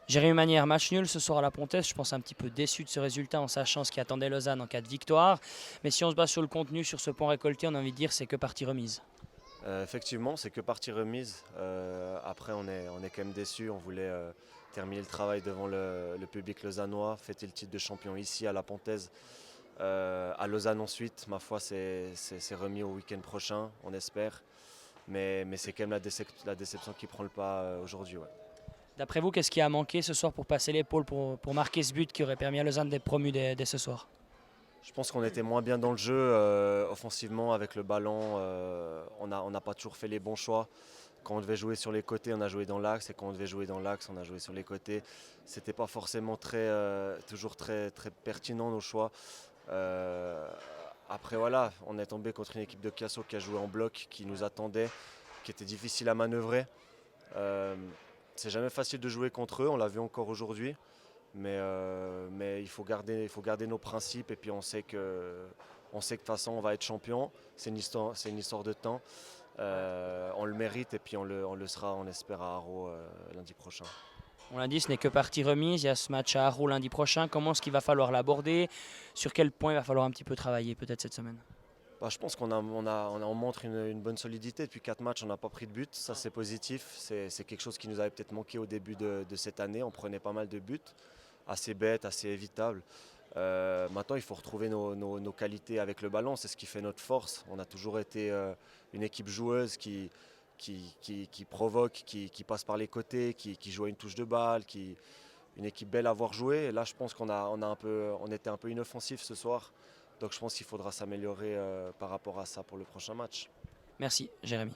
Jérémy Manière, match nul ce soir à la Pontaise. Je pense un petit peu déçu de ce résultat en sachant ce qui attendait Lausanne en cas de victoire. Mais si on se base sur le contenu, sur ce point récolté, on a envie de dire c'est que partie remise. Effectivement, c'est que partie remise. Après, on est quand même déçus. On voulait terminer le travail devant le public lausannois, fêter le titre de champion ici à la Pontaise. À Lausanne ensuite, ma foi, c'est remis au week-end prochain, on espère. Mais c'est quand même la déception qui prend le pas aujourd'hui. Ouais. D'après vous, qu'est-ce qui a manqué ce soir pour passer l'épaule, pour marquer ce but qui aurait permis à Lausanne d'être promu dès ce soir? Je pense qu'on était moins bien dans le jeu offensivement avec le ballon. On n'a pas toujours fait les bons choix. Quand on devait jouer sur les côtés, on a joué dans l'axe. Et quand on devait jouer dans l'axe, on a joué sur les côtés. C'était pas forcément toujours très pertinent nos choix. Euh, Après voilà, on est tombé contre une équipe de Casso qui a joué en bloc, qui nous attendait, qui était difficile à manœuvrer. Euh, c'est jamais facile de jouer contre eux, on l'a vu encore aujourd'hui. Mais il faut garder nos principes et puis on sait que de toute façon on va être champion. C'est une histoire de temps. On le mérite et puis on le sera, on espère, à Haro lundi prochain. On l'a dit, ce n'est que partie remise. Il y a ce match à Haro lundi prochain. Comment est-ce qu'il va falloir l'aborder? Sur quel point il va falloir un petit peu travailler peut-être cette semaine? Bah, je pense on montre une bonne solidité. Depuis 4 matchs, on n'a pas pris de but. Ça, c'est positif. C'est quelque chose qui nous avait peut-être manqué au début de cette année. On prenait pas mal de buts, assez bêtes, assez évitables. Maintenant, il faut retrouver nos qualités avec le ballon. C'est ce qui fait notre force. On a toujours été une équipe joueuse qui provoque, qui passe par les côtés, qui joue à une touche de balle, une équipe belle à voir jouer. Et là, je pense on était un peu inoffensif ce soir. Donc je pense qu'il faudra s'améliorer par rapport à ça pour le prochain match. Merci, Jérémy.